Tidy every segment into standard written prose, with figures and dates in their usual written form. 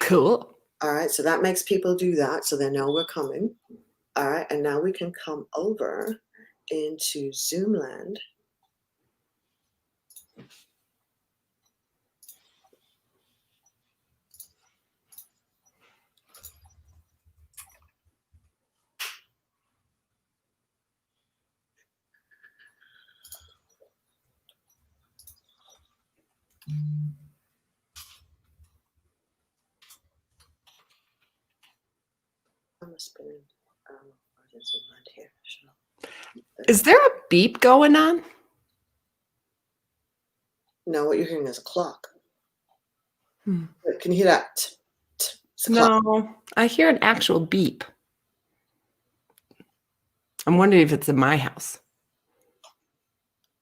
Cool. All right, so that makes people do that, so they know we're coming. All right, and now we can come over into Zoom land. I must be in Zoom land here. Is there a beep going on? No, what you're hearing is a clock. Can you hear that? No, I hear an actual beep. I'm wondering if it's in my house.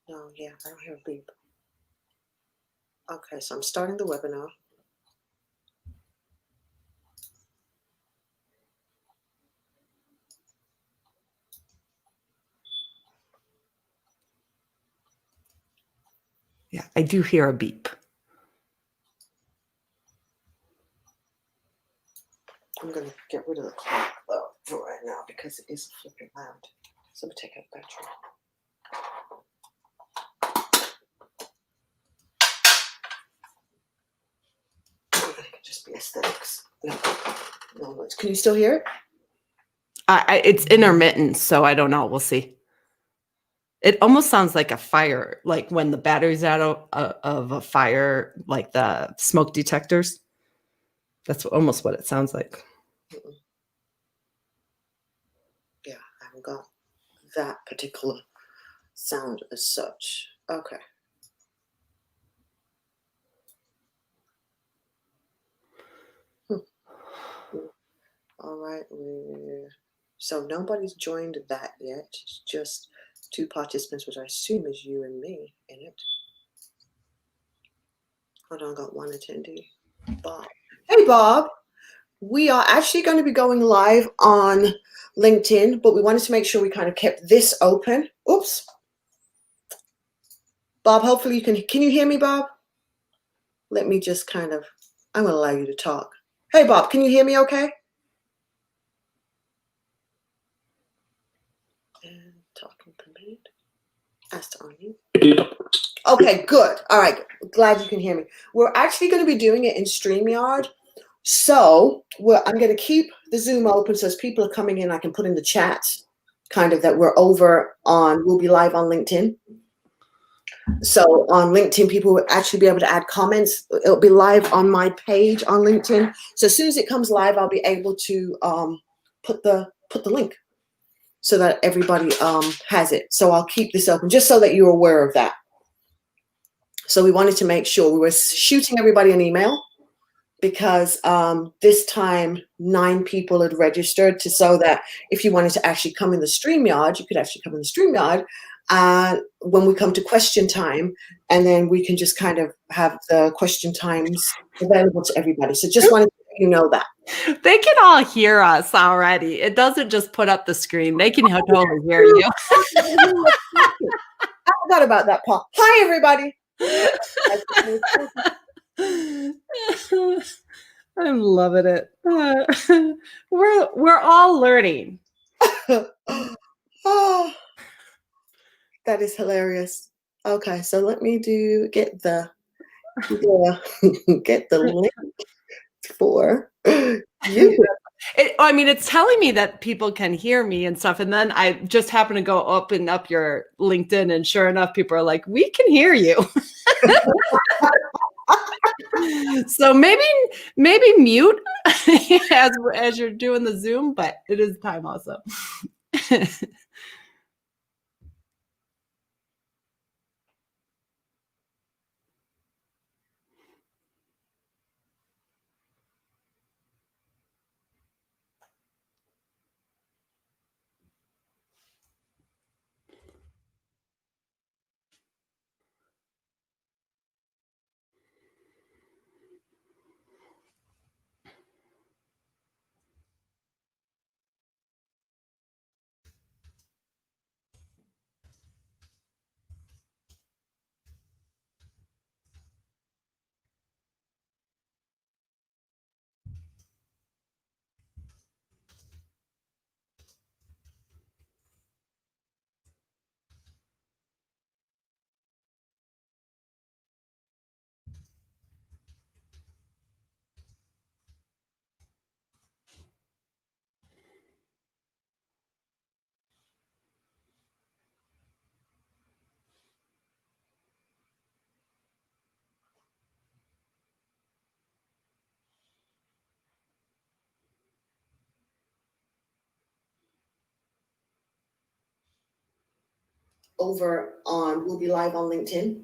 No, yeah, I don't hear a beep. Okay, so I'm starting the webinar. Yeah, I do hear a beep. I'm going to get rid of the clock though for right now because it is flipping loud. So we'll take out the battery. It could just be aesthetics. No, can you still hear it? It's intermittent, so I don't know. We'll see. It almost sounds like a fire, like when the battery's out of a fire, like the smoke detectors. That's almost what it sounds like. Yeah, I haven't got that particular sound as such. Okay. All right, so nobody's joined that yet. It's just 2 participants, which I assume is you and me in it. Hold on, I got 1 attendee. Bob. Hey, Bob. We are actually going to be going live on LinkedIn, but we wanted to make sure we kind of kept this open. Oops. Bob, hopefully can you hear me, Bob? Let me just I'm going to allow you to talk. Hey, Bob, can you hear me okay? And talking permitted. Asked on you. Okay, good. All right. Glad you can hear me. We're actually going to be doing it in StreamYard. So I'm going to keep the Zoom open so as people are coming in, I can put in the chat that we're we'll be live on LinkedIn. So on LinkedIn, people will actually be able to add comments. It'll be live on my page on LinkedIn. So as soon as it comes live, I'll be able to put the link so that everybody has it. So I'll keep this open just so that you're aware of that. So we wanted to make sure we were shooting everybody an email because this time 9 people had registered so that if you wanted to actually come in the StreamYard, you could actually come in the StreamYard when we come to question time, and then we can just have the question times available to everybody. So just wanted to let you know that. They can all hear us already. It doesn't just put up the screen. They can totally hear you. I forgot about that, Paul. Hi, everybody. I'm loving it. We're all learning. Oh, that is hilarious. Okay, so let me get the link for you. It's telling me that people can hear me and stuff, and then I just happen to go open up your LinkedIn, and sure enough, people are like, "We can hear you." So maybe mute as you're doing the Zoom, but it is time also. we'll be live on LinkedIn.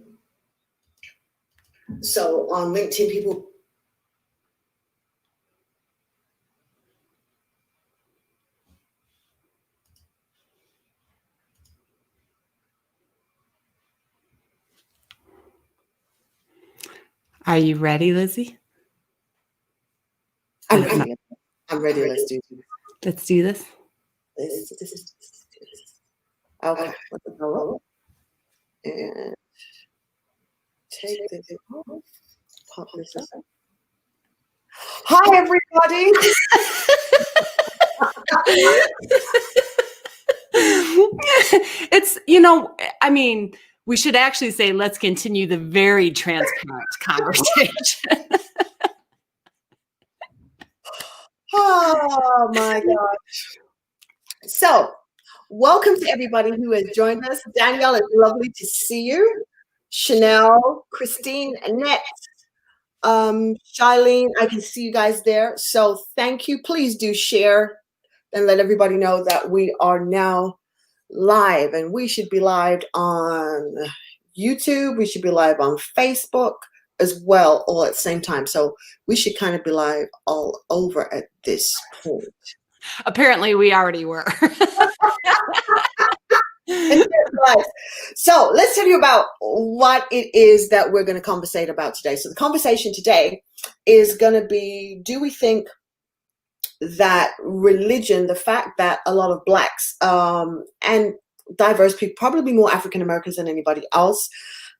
So on LinkedIn, people. Are you ready, Lizzie? I'm ready. Let's do this. Let's do this. Okay. Let's go up and take this off. Pop this up. Hi, everybody. It's, I mean, we should actually say, let's continue the very transparent conversation. Oh my gosh. So, welcome to everybody who has joined us. Danielle, it's lovely to see you. Chanel, Christine, Annette, Charlene, I can see you guys there. So thank you. Please do share and let everybody know that we are now live, and we should be live on YouTube. We should be live on Facebook as well, all at the same time. So we should kind of be live all over at this point. Apparently we already were. So let's tell you about what it is that we're going to conversate about today. So the conversation today is going to be, do we think that religion, the fact that a lot of Blacks and diverse people, probably more African Americans than anybody else,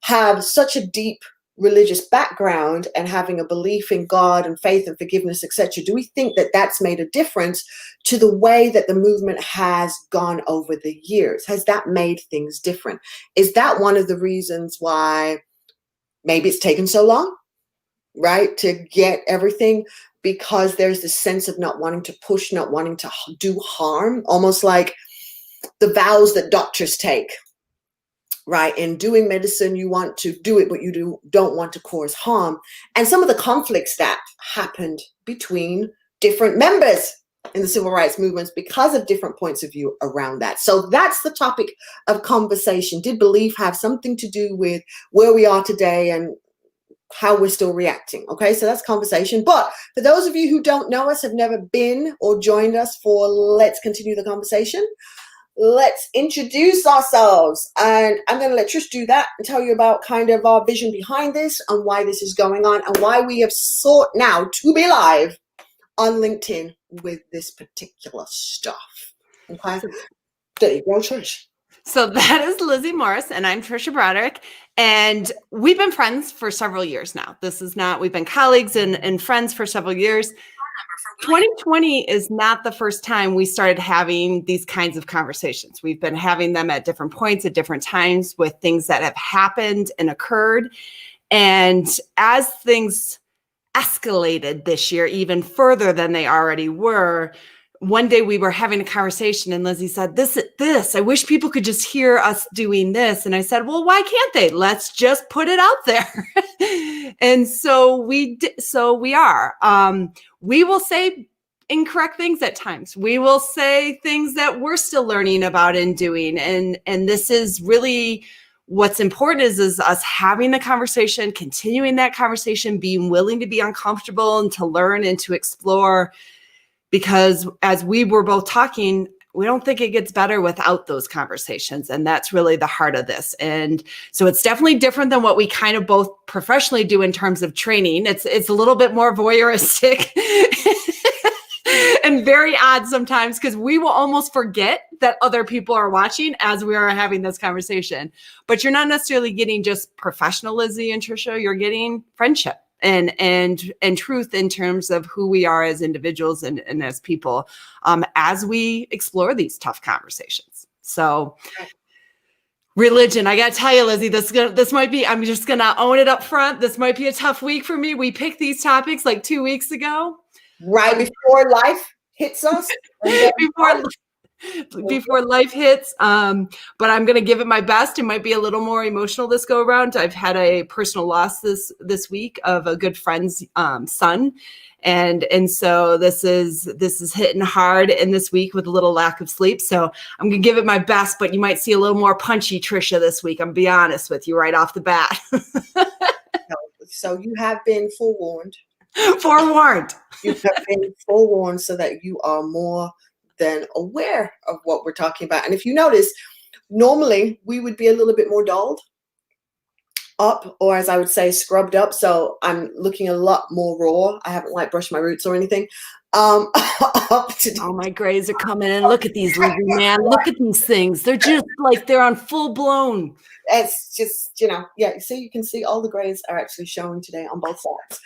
have such a deep religious background and having a belief in God and faith and forgiveness, etc. Do we think that that's made a difference to the way that the movement has gone over the years? Has that made things different? Is that one of the reasons why maybe it's taken so long, right, to get everything? Because there's this sense of not wanting to push, not wanting to do harm, almost like the vows that doctors take. Right. In doing medicine, you want to do it, but you don't want to cause harm. And some of the conflicts that happened between different members in the civil rights movements because of different points of view around that. So that's the topic of conversation. Did belief have something to do with where we are today and how we're still reacting? Okay, so that's conversation. But for those of you who don't know us, have never been or joined us for Let's Continue the Conversation, let's introduce ourselves, and I'm going to let Trish do that and tell you about kind of our vision behind this and why this is going on and why we have sought now to be live on LinkedIn with this particular stuff. Okay, there you go, Trish. So that is Lizzie Morris, and I'm Tricia Broderick, and we've been friends for several years now. We've been colleagues and friends for several years. 2020 is not the first time we started having these kinds of conversations. We've been having them at different points, at different times, with things that have happened and occurred. And as things escalated this year, even further than they already were, one day we were having a conversation and Lizzie said, this, I wish people could just hear us doing this. And I said, well, why can't they? Let's just put it out there. And so we are. We will say incorrect things at times. We will say things that we're still learning about and doing. And this is really what's important is us having the conversation, continuing that conversation, being willing to be uncomfortable and to learn and to explore. Because as we were both talking, we don't think it gets better without those conversations. And that's really the heart of this. And so it's definitely different than what we kind of both professionally do in terms of training. It's a little bit more voyeuristic and very odd sometimes because we will almost forget that other people are watching as we are having this conversation. But you're not necessarily getting just professional Lizzie and Tricia, you're getting friendship. And truth in terms of who we are as individuals and as people as we explore these tough conversations. So religion, I got to tell you, Lizzie, this might be, I'm just going to own it up front. This might be a tough week for me. We picked these topics like 2 weeks ago. Right before life hits us. before life hits. But I'm going to give it my best. It might be a little more emotional this go around. I've had a personal loss this week of a good friend's son. And so this is hitting hard in this week with a little lack of sleep. So I'm going to give it my best, but you might see a little more punchy Tricia this week. I'm gonna be honest with you right off the bat. So you have been forewarned. Forewarned. You have been forewarned so that you are more than aware of what we're talking about. And if you notice, normally we would be a little bit more dulled up, or as I would say, scrubbed up. So I'm looking a lot more raw. I haven't like brushed my roots or anything. Up to oh, my grays are coming in. Look at these, Lizzie, man. Look at these things. They're just like they're on full blown. It's just, yeah, so you can see all the grays are actually showing today on both sides.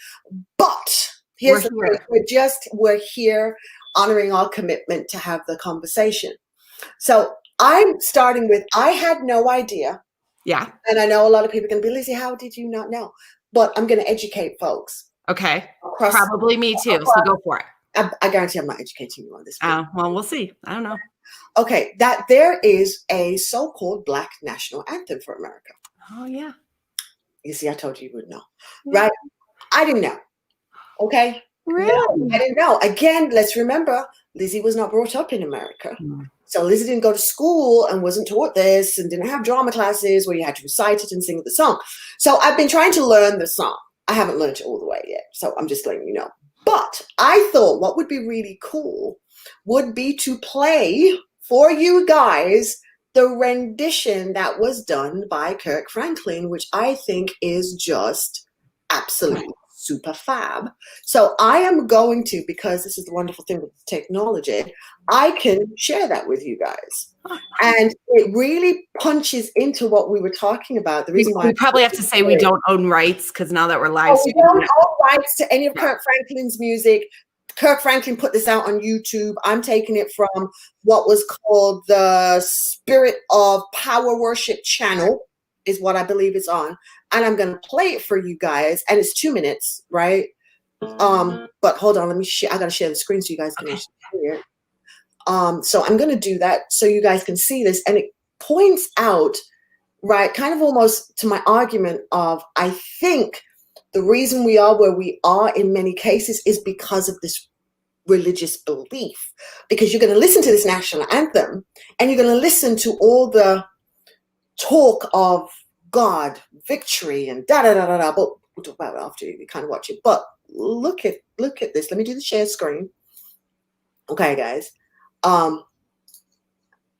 But here's the thing. We're here honoring our commitment to have the conversation. So I'm starting with, I had no idea. Yeah. And I know a lot of people are going to be, Lizzie, how did you not know? But I'm going to educate folks. Okay. Probably me too. So go for it. I guarantee I'm not educating you on this. Well, we'll see. I don't know. Okay. That there is a so-called Black national anthem for America. Oh, yeah. You see, I told you would know. Yeah. Right? I didn't know. Okay. Really? No, I didn't know. Again, let's remember, Lizzie was not brought up in America. Mm. So Lizzie didn't go to school and wasn't taught this and didn't have drama classes where you had to recite it and sing the song. So I've been trying to learn the song. I haven't learned it all the way yet. So I'm just letting you know. But I thought what would be really cool would be to play for you guys the rendition that was done by Kirk Franklin, which I think is just absolutely super fab. So I am going to, because this is the wonderful thing with technology, I can share that with you guys. And it really punches into what we were talking about. The reason why we probably have to say we don't own rights, because now that we're live, we don't own rights to any of Kirk Franklin's music. Kirk Franklin put this out on YouTube. I'm taking it from what was called the Spirit of Power Worship channel, is what I believe it's on. And I'm going to play it for you guys. And it's 2 minutes, right? But hold on, let me share. I got to share the screen so you guys can hear it. So I'm going to do that so you guys can see this. And it points out, right, kind of almost to my argument of, I think the reason we are where we are in many cases is because of this religious belief. Because you're going to listen to this national anthem and you're going to listen to all the talk of God, victory, and da-da-da-da-da. But we'll talk about it after you kind of watch it. But look at this. Let me do the share screen. Okay, guys.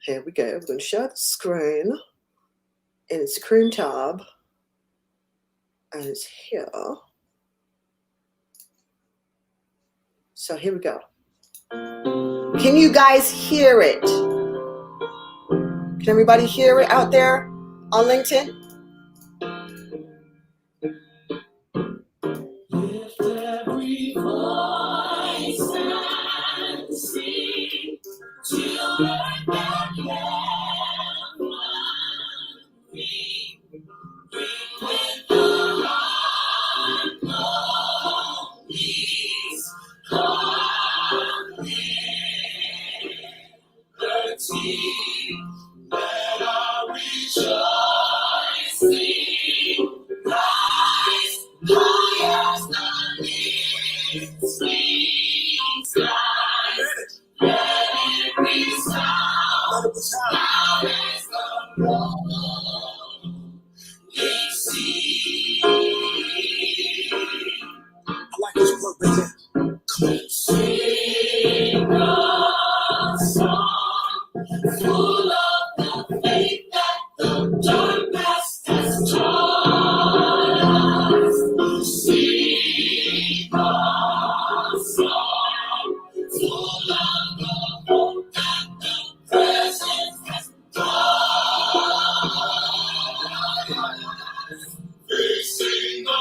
Here we go. We're going to share the screen. And it's a Chrome tab. And it's here. So here we go. Can you guys hear it? Can everybody hear it out there on LinkedIn? Lift every voice and sing, children that never ring. Ring with the heart, oh, please come in. Let our rejoicing rise high as the listening skies. Let it resound loud as the rolling sea. I like this part right there. Sing a song full of the faith that the dark past has taught us. Sing a song full of the hope that the present has brought us. Facing the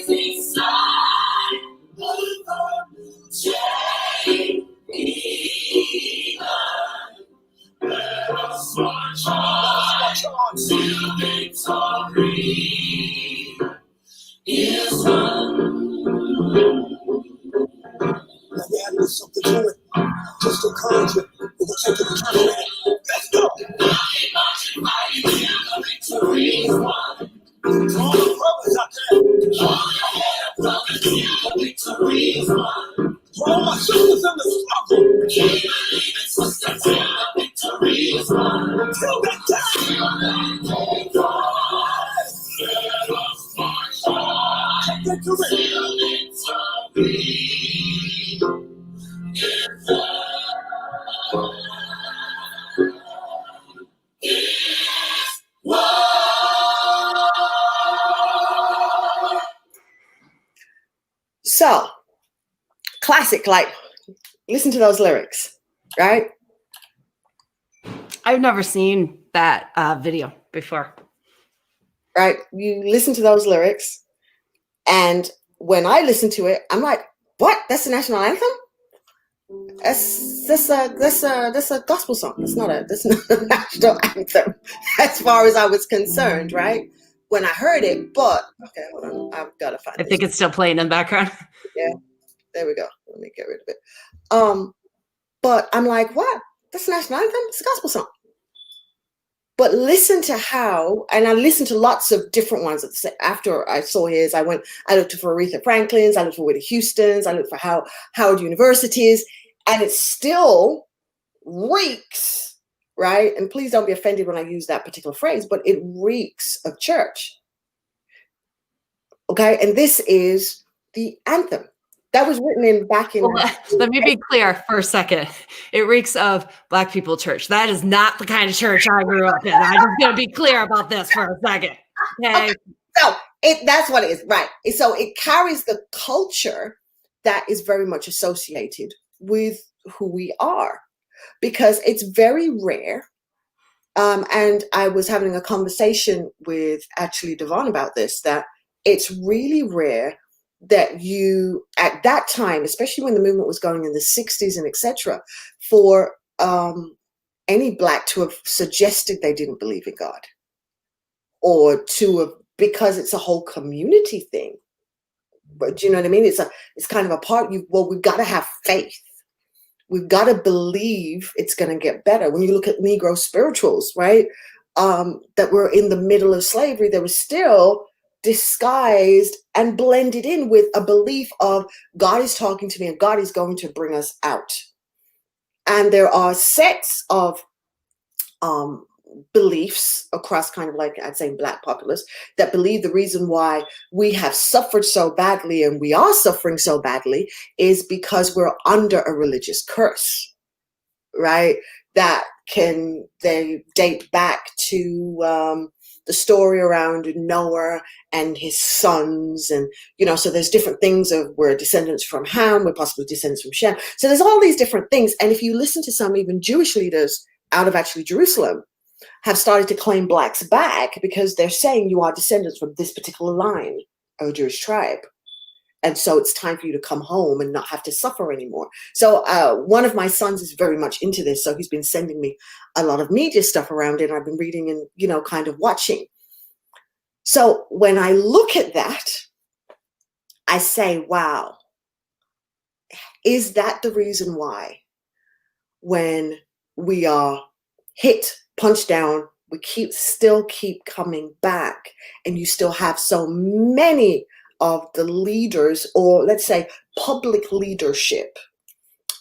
rising sun of the day begun. Let us march on till victory is won. Let me add something to it. All my sisters in the struggle. Till that So, classic, like, listen to those lyrics, right? I've never seen that video before. Right? You listen to those lyrics, and when I listen to it, I'm like, what? That's the national anthem? That's a gospel song. That's not a national anthem, as far as I was concerned, right? When I heard it, but okay, hold on, I've got to find I this. think it's still playing in the background. Yeah, there we go. Let me get rid of it. But I'm like, what? That's a national anthem? It's a gospel song. But listen to how, and I listened to lots of different ones. After I saw his, I looked for Aretha Franklin's, I looked for Whitney Houston's, I looked for Howard University's, and it still reeks, right? And please don't be offended when I use that particular phrase, but it reeks of church. Okay, and this is the anthem. That was written back in. Well, let me be clear for a second. It reeks of Black people church. That is not the kind of church I grew up in. I'm just going to be clear about this for a second. Okay. So that's what it is, right? So it carries the culture that is very much associated with who we are, because it's very rare. And I was having a conversation with actually Devon about this, that it's really rare that you, at that time, especially when the movement was going in the 60s and etc., for any Black to have suggested they didn't believe in God, or to have, because it's a whole community thing. But do you know what I mean? It's kind of a part. We've got to have faith. We've got to believe it's going to get better. When you look at Negro spirituals, right, that were in the middle of slavery, they were still disguised and blended in with a belief of God is talking to me and God is going to bring us out. And there are sets of beliefs across kind of, like, I'd say, Black populace that believe the reason why we have suffered so badly and we are suffering so badly is because we're under a religious curse, right? That they date back to the story around Noah and his sons, and so there's different things of we're descendants from Ham, we're possibly descendants from Shem. So there's all these different things, and if you listen to some even Jewish leaders out of actually Jerusalem, have started to claim Blacks back because they're saying you are descendants from this particular line of a Jewish tribe. And so it's time for you to come home and not have to suffer anymore. So one of my sons is very much into this. So he's been sending me a lot of media stuff around it. And I've been reading and, kind of watching. So when I look at that, I say, wow, is that the reason why when we are hit, punched down, we still keep coming back, and you still have so many of the leaders, or let's say public leadership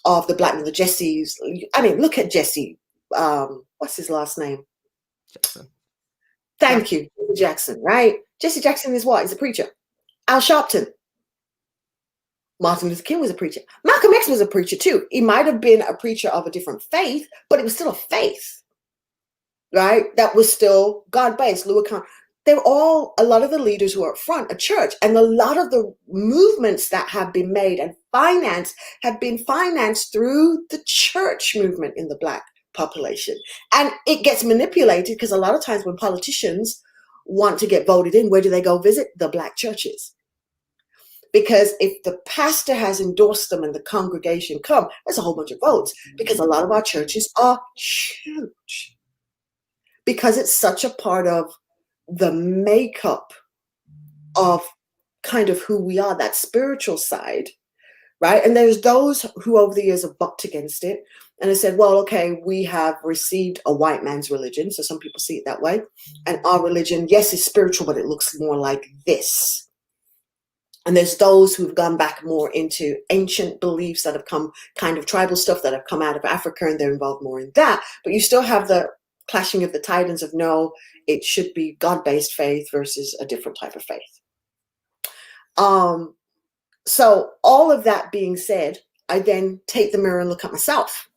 of the Black men, the Jesse's. I mean, look at Jesse. What's his last name? Jackson. Thank you, Jackson, right? Jesse Jackson is what? He's a preacher. Al Sharpton. Martin Luther King was a preacher. Malcolm X was a preacher too. He might have been a preacher of a different faith, but it was still a faith, right? That was still God-based. Louis Kahn. They're all, a lot of the leaders who are up front, a church, and a lot of the movements that have been made and financed have been financed through the church movement in the Black population. And it gets manipulated because a lot of times when politicians want to get voted in, where do they go visit? The Black churches. Because if the pastor has endorsed them and the congregation come, there's a whole bunch of votes, because a lot of our churches are huge. Because it's such a part of the makeup of kind of who we are, that spiritual side, right? And there's those who over the years have bucked against it and have said, well, okay, we have received a white man's religion. So some people see it that way. And our religion, yes, is spiritual, but it looks more like this. And there's those who've gone back more into ancient beliefs that have come, kind of tribal stuff that have come out of Africa, and they're involved more in that. But you still have the clashing of the titans of no, it should be God-based faith versus a different type of faith. So all of that being said, I then take the mirror and look at myself.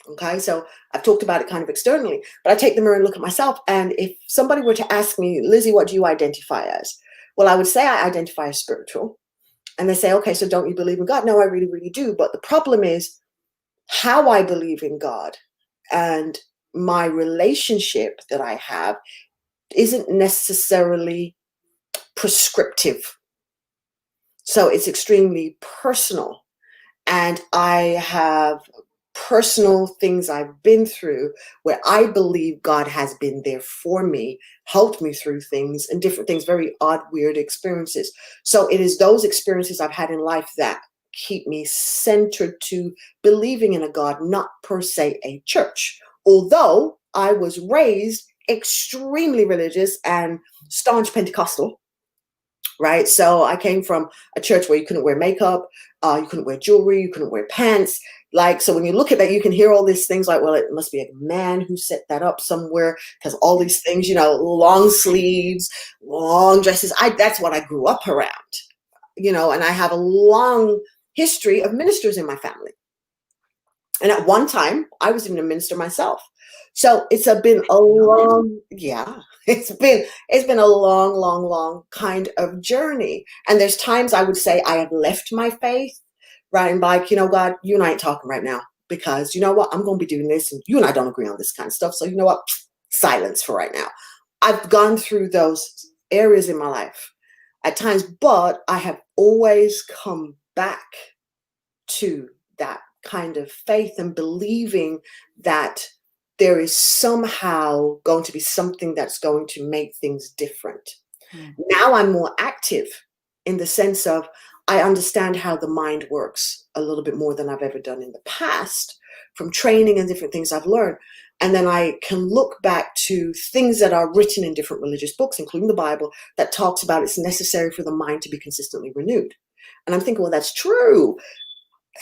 Okay, so I've talked about it kind of externally, but I take the mirror and look at myself. And if somebody were to ask me, Lizzie, what do you identify as? Well, I would say I identify as spiritual. And they say, okay, so don't you believe in God? No, I really, really do. But the problem is how I believe in God and my relationship that I have isn't necessarily prescriptive. So it's extremely personal. And I have personal things I've been through where I believe God has been there for me, helped me through things and different things, very odd, weird experiences. So it is those experiences I've had in life that keep me centered to believing in a God, not per se a church. Although I was raised extremely religious and staunch Pentecostal, right? So I came from a church where you couldn't wear makeup, you couldn't wear jewelry, you couldn't wear pants. Like, so when you look at that, you can hear all these things like, well, it must be a man who set that up somewhere, because all these things, you know, long sleeves, long dresses. That's what I grew up around, you know, and I have a long history of ministers in my family. And at one time, I was even a minister myself. So it's been a long, it's been a long kind of journey. And there's times I would say I have left my faith, right? And like, you know, God, you and I ain't talking right now, because you know what? I'm going to be doing this and you and I don't agree on this kind of stuff. So you know what? Silence for right now. I've gone through those areas in my life at times, but I have always come back to that kind of faith and believing that there is somehow going to be something that's going to make things different. Now I'm more active in the sense of I understand how the mind works a little bit more than I've ever done in the past from training and different things I've learned. And then I can look back to things that are written in different religious books, including the Bible, that talks about it's necessary for the mind to be consistently renewed. And I'm thinking, well, that's true.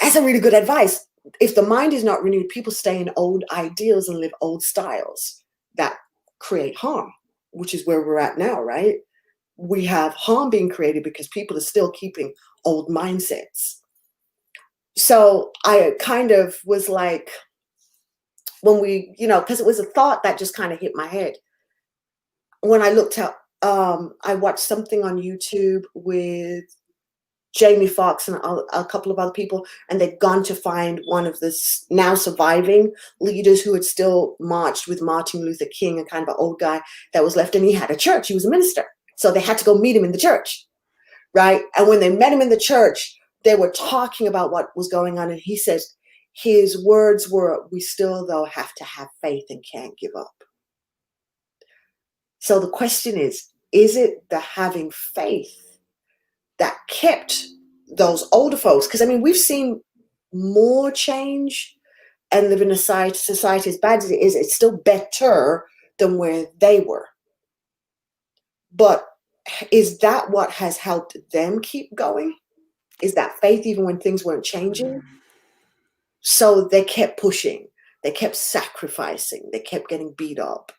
That's a really good advice. If the mind is not renewed, people stay in old ideals and live old styles that create harm, which is where we're at now, right? We have harm being created because people are still keeping old mindsets. So I kind of was like, when we, you know, because it was a thought that just kind of hit my head. When I looked up, I watched something on YouTube with Jamie Foxx and a couple of other people, and they'd gone to find one of the now surviving leaders who had still marched with Martin Luther King, a kind of an old guy that was left, and he had a church. He was a minister. So they had to go meet him in the church, right? And when they met him in the church, they were talking about what was going on, and he says his words were, we still, though, have to have faith and can't give up. So the question is it the having faith that kept those older folks? Because, I mean, we've seen more change and live in a society as bad as it is, it's still better than where they were. But is that what has helped them keep going? Is that faith even when things weren't changing? So they kept pushing. They kept sacrificing. They kept getting beat up.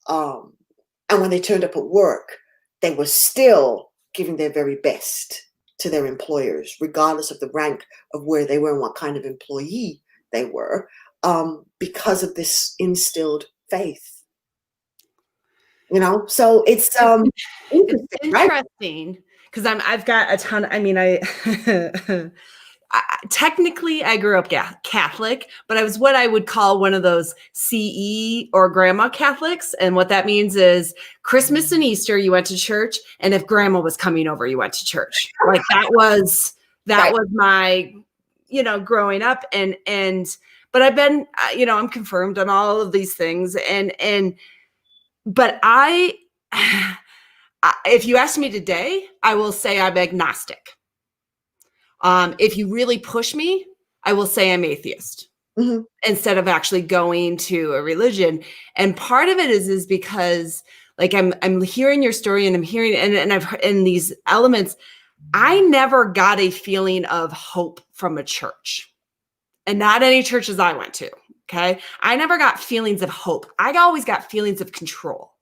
And when they turned up at work, they were still giving their very best to their employers, regardless of the rank of where they were and what kind of employee they were, because of this instilled faith. You know, so it's interesting because I've got a ton. I mean, technically I grew up Catholic, but I was what I would call one of those CE or grandma Catholics. And what that means is Christmas and Easter, you went to church. And if grandma was coming over, you went to church. Like that was my, you know, growing up. But I've been, you know, I'm confirmed on all of these things. But if you ask me today, I will say I'm agnostic. If you really push me, I will say I'm atheist instead of actually going to a religion. And part of it is because like I'm hearing your story and I'm hearing and I've heard in these elements, I never got a feeling of hope from a church, and not any churches I went to. Okay. I never got feelings of hope. I always got feelings of control.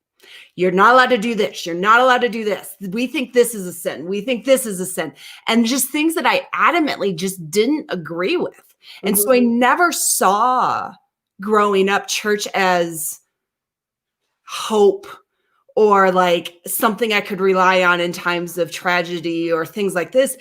You're not allowed to do this. You're not allowed to do this. We think this is a sin. We think this is a sin. And just things that I adamantly just didn't agree with. And so I never saw growing up church as hope or like something I could rely on in times of tragedy or things like this.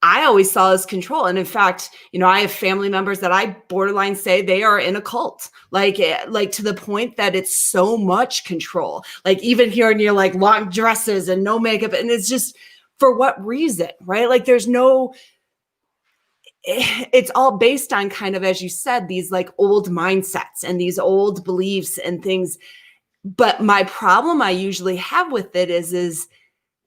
I always saw as control. And in fact, I have family members that I borderline say they are in a cult, like to the point that it's so much control, like even hearing you like long dresses and no makeup. And it's just, for what reason, right? Like it's all based on kind of, as you said, these like old mindsets and these old beliefs and things. But my problem I usually have with it is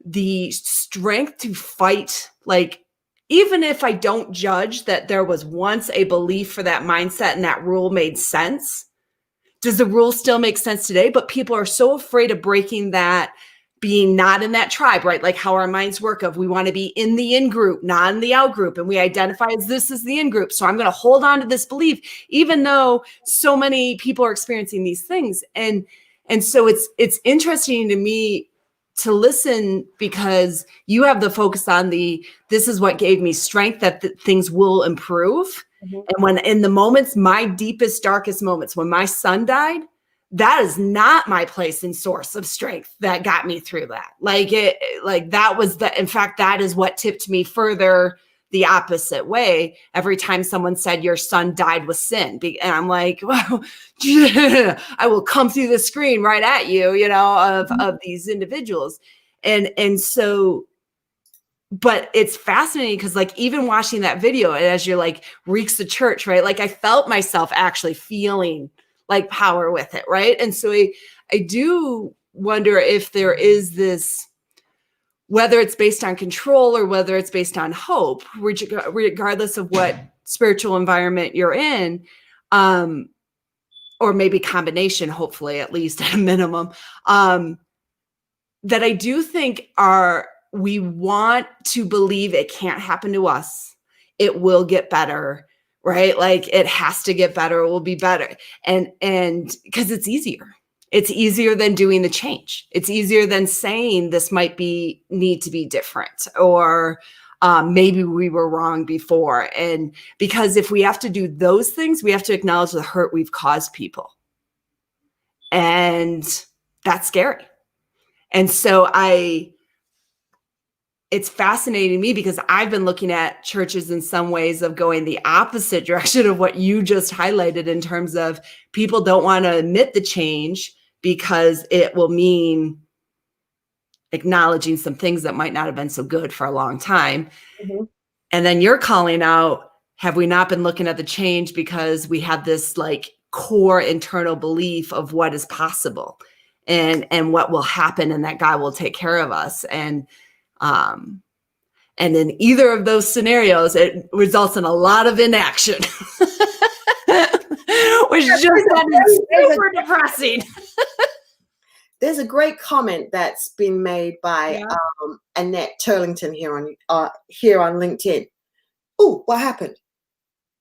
the strength to fight, like, even if I don't judge that there was once a belief for that mindset and that rule made sense, does the rule still make sense today? But people are so afraid of breaking that, being not in that tribe, right? Like how our minds work of we want to be in the in group, not in the out group. And we identify as this is the in group. So I'm going to hold on to this belief, even though so many people are experiencing these things. And so it's interesting to me to listen, because you have the focus on this is what gave me strength, that things will improve. And when in the moments, my deepest, darkest moments, when my son died, that is not my place and source of strength that got me through that. That was in fact, that is what tipped me further the opposite way. Every time someone said your son died with sin, and I'm like, well, I will come through the screen right at you, of these individuals. And so, but it's fascinating because like even watching that video, and as you're like reeks the church, right? Like I felt myself actually feeling like power with it, right? And so I do wonder if there is this, whether it's based on control or whether it's based on hope, regardless of what spiritual environment you're in, or maybe combination, hopefully, at least at a minimum, that I do think we want to believe it can't happen to us. It will get better, right? Like it has to get better. It will be better. And because it's easier. It's easier than doing the change. It's easier than saying this might need to be different, or maybe we were wrong before. And because if we have to do those things, we have to acknowledge the hurt we've caused people. And that's scary. And so it's fascinating to me because I've been looking at churches in some ways of going the opposite direction of what you just highlighted, in terms of people don't want to admit the change because it will mean acknowledging some things that might not have been so good for a long time. And then you're calling out, have we not been looking at the change because we have this like core internal belief of what is possible and what will happen, and that God will take care of us. And in either of those scenarios, it results in a lot of inaction, which is just super depressing. There's a great comment that's been made by Annette Turlington here on LinkedIn. Oh, what happened?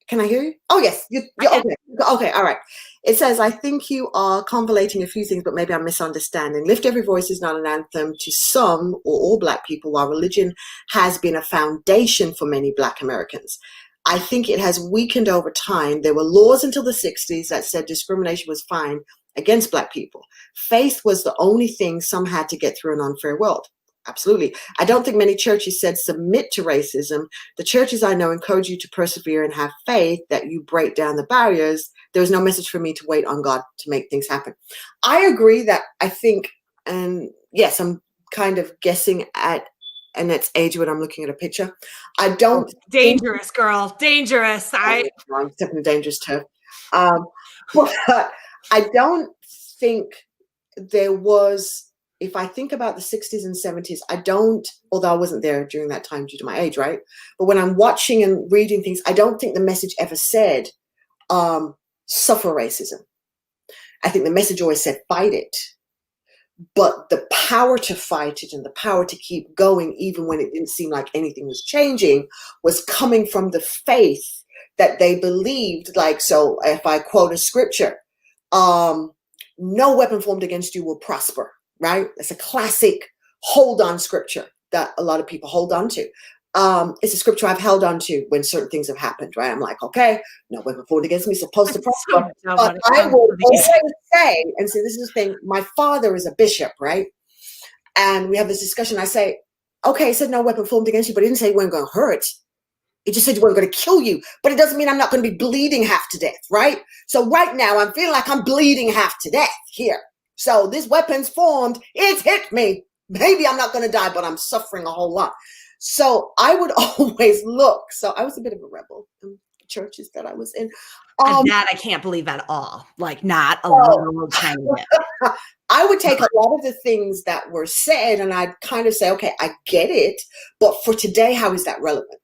Can I hear you? Oh, yes. You're okay. Okay, all right. It says, I think you are convoluting a few things, but maybe I'm misunderstanding. Lift Every Voice is not an anthem to some or all Black people, while religion has been a foundation for many Black Americans. I think it has weakened over time. There were laws until the 60s that said discrimination was fine against Black people. Faith was the only thing some had to get through an unfair world. Absolutely. I don't think many churches said submit to racism. The churches I know encourage you to persevere and have faith that you break down the barriers. There was no message for me to wait on God to make things happen. I agree that I think, and yes, I'm kind of guessing at Annette's age when I'm looking at a picture. I don't dangerous girl, dangerous. I'm stepping dangerous turf. But I don't think there was. If I think about the 60s and 70s, although I wasn't there during that time due to my age, right? But when I'm watching and reading things, I don't think the message ever said, suffer racism. I think the message always said, fight it. but the power to fight it and the power to keep going, even when it didn't seem like anything was changing, was coming from the faith that they believed. Like, so if I quote a scripture, no weapon formed against you will prosper, right? It's a classic hold on scripture that a lot of people hold on to. It's a scripture I've held on to when certain things have happened, right? I'm like, okay, no weapon formed against me is supposed to prosper. But I will always say, and see, this is the thing, my father is a bishop, right? And we have this discussion. I say, okay, it said no weapon formed against you, but it didn't say you weren't going to hurt. It just said you weren't going to kill you, but it doesn't mean I'm not going to be bleeding half to death, right? So right now I'm feeling like I'm bleeding half to death here. So this weapon's formed, it's hit me. Maybe I'm not going to die, but I'm suffering a whole lot. So I would always look. So I was a bit of a rebel in churches that I was in. That I can't believe at all. Like, not a little tiny bit. I would take a lot of the things that were said and I'd kind of say, okay, I get it, but for today, how is that relevant?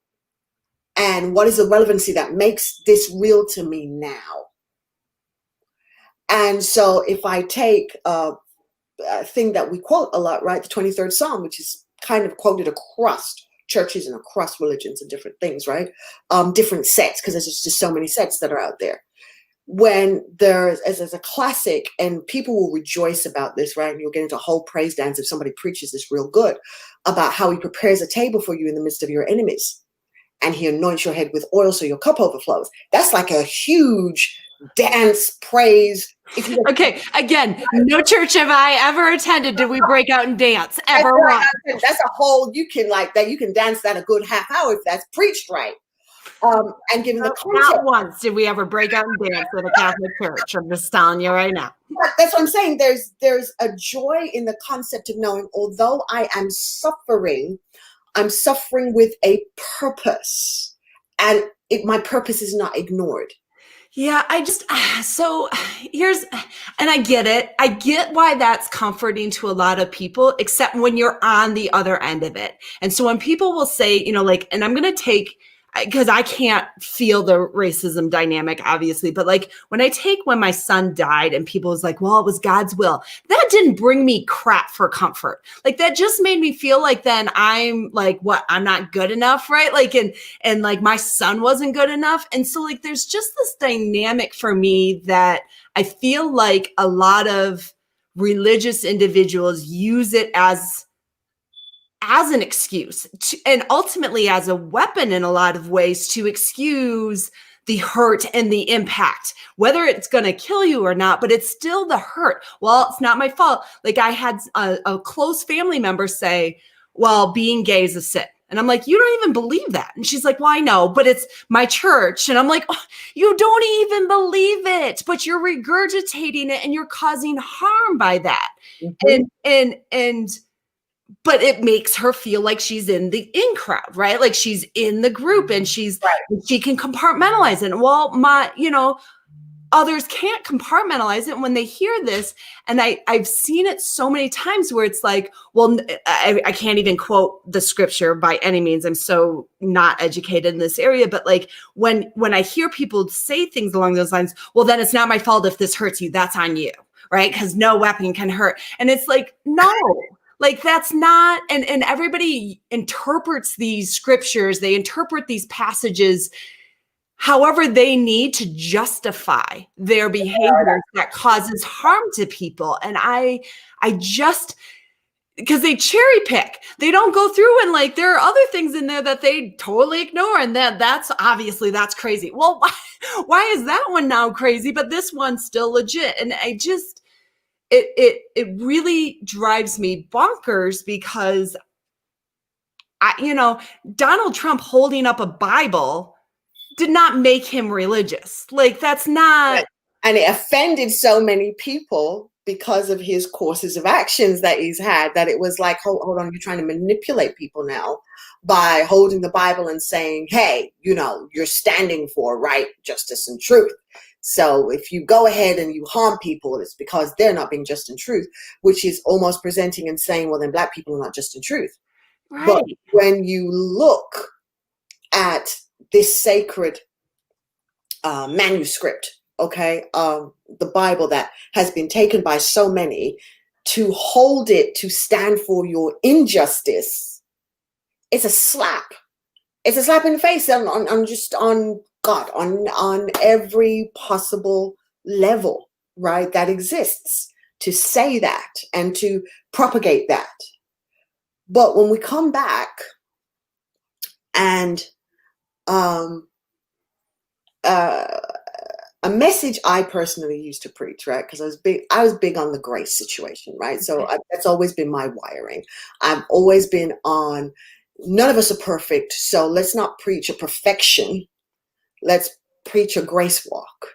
And what is the relevancy that makes this real to me now? And so if I take a thing that we quote a lot, right, the 23rd Psalm, which is kind of quoted across churches and across religions and different things, right? Different sects, because there's just so many sects that are out there. When there's as a classic, and people will rejoice about this, right? And you'll get into a whole praise dance if somebody preaches this real good about how he prepares a table for you in the midst of your enemies. And he anoints your head with oil so your cup overflows. That's like a huge dance praise. Okay, again, no church have I ever attended did we break out and dance ever once. That's a whole, you can like that, you can dance that a good half hour if that's preached right. And given the concept. Not once did we ever break out and dance at a Catholic church. I'm just telling you right now. But that's what I'm saying. There's a joy in the concept of knowing, although I am suffering, I'm suffering with a purpose, and my purpose is not ignored. Yeah, so here's, and I get it. I get why that's comforting to a lot of people, except when you're on the other end of it. And so when people will say, like, and I'm going to take, because I can't feel the racism dynamic, obviously, but like when my son died and people was like, well, it was God's will, that didn't bring me crap for comfort. Like, that just made me feel like then I'm like, what, I'm not good enough, right? Like, and like my son wasn't good enough. And so like, there's just this dynamic for me that I feel like a lot of religious individuals use it as an excuse and ultimately as a weapon in a lot of ways to excuse the hurt and the impact, whether it's going to kill you or not, but it's still the hurt. Well, it's not my fault. Like, I had a close family member say, well, being gay is a sin. And I'm like, you don't even believe that. And she's like, well, I know, but it's my church. And I'm like, oh, you don't even believe it, but you're regurgitating it and you're causing harm by that. Mm-hmm. But it makes her feel like she's in the in crowd, right? Like she's in the group and she can compartmentalize it. Well, others can't compartmentalize it. And when they hear this, and I've seen it so many times where it's like, well, I can't even quote the scripture by any means. I'm so not educated in this area. But like when I hear people say things along those lines, well, then it's not my fault if this hurts you. That's on you, right? Because no weapon can hurt. And it's like, no. Like, that's not, and everybody interprets these scriptures, they interpret these passages however they need to justify their behavior that causes harm to people. And I just, because they cherry pick, they don't go through and like, there are other things in there that they totally ignore. And that's obviously, that's crazy. Well, why is that one now crazy, but this one's still legit? And I just, it really drives me bonkers because Donald Trump holding up a Bible did not make him religious. Like, that's not. And it offended so many people because of his courses of actions that he's had, that it was like, hold on, you're trying to manipulate people now by holding the Bible and saying, hey, you're standing for right, justice, and truth. So if you go ahead and you harm people, it's because they're not being just in truth, which is almost presenting and saying, well, then Black people are not just in truth. Right. But when you look at this sacred manuscript, okay, the Bible that has been taken by so many to hold it to stand for your injustice, it's a slap. It's a slap in the face on God, on every possible level, right, that exists, to say that and to propagate that. But when we come back and a message I personally used to preach, right? Because I was big on the grace situation, right? So that's always been my wiring. I've always been on, none of us are perfect, so let's not preach a perfection. Let's preach a grace walk.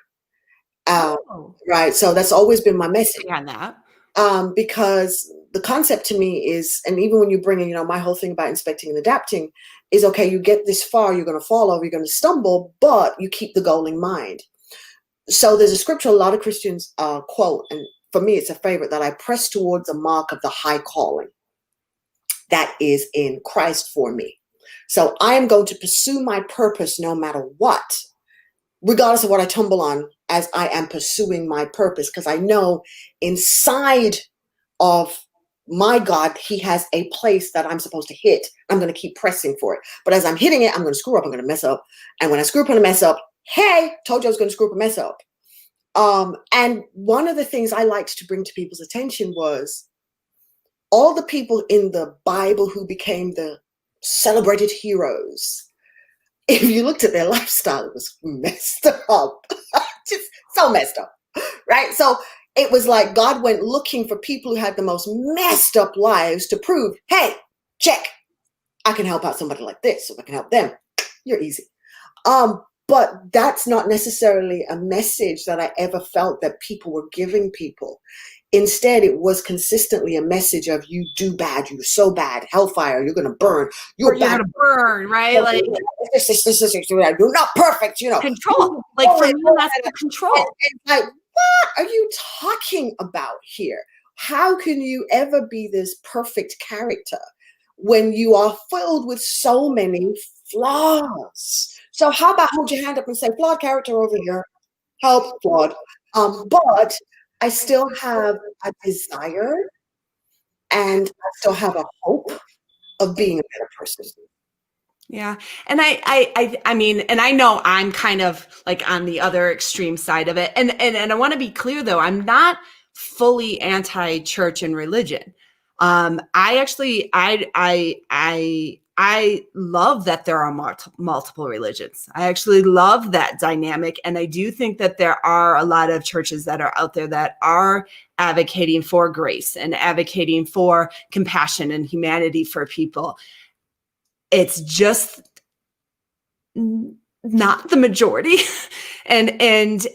Right? So that's always been my message. On that. Because the concept to me is, and even when you bring in, my whole thing about inspecting and adapting is, okay, you get this far, you're going to fall over, you're going to stumble, but you keep the goal in mind. So there's a scripture a lot of Christians quote, and for me, it's a favorite, that I press towards the mark of the high calling that is in Christ for me. So I am going to pursue my purpose no matter what, regardless of what I tumble on, as I am pursuing my purpose, because I know inside of my God, he has a place that I'm supposed to hit. I'm going to keep pressing for it. But as I'm hitting it, I'm going to screw up. I'm going to mess up. And when I screw up and mess up, hey, told you I was going to screw up and mess up. And one of the things I liked to bring to people's attention was all the people in the Bible who became the celebrated heroes. If you looked at their lifestyle, it was messed up. Just so messed up, right? So it was like God went looking for people who had the most messed up lives to prove, hey, check, I can help out somebody like this. So if I can help them, you're easy. But that's not necessarily a message that I ever felt that people were giving people. Instead, it was consistently a message of, you do bad, you're so bad, hellfire, you're going to burn. You're going to burn, right? Like, you're not perfect, Control. Like, for me, that's the control. And like, what are you talking about here? How can you ever be this perfect character when you are filled with so many flaws? So how about hold your hand up and say, flawed character over here, help, flawed. But I still have a desire and I still have a hope of being a better person. Yeah. And I mean, and I know I'm kind of like on the other extreme side of it. And I want to be clear though, I'm not fully anti-church and religion. I love that there are multiple religions. I actually love that dynamic. And I do think that there are a lot of churches that are out there that are advocating for grace and advocating for compassion and humanity for people. It's just not the majority. And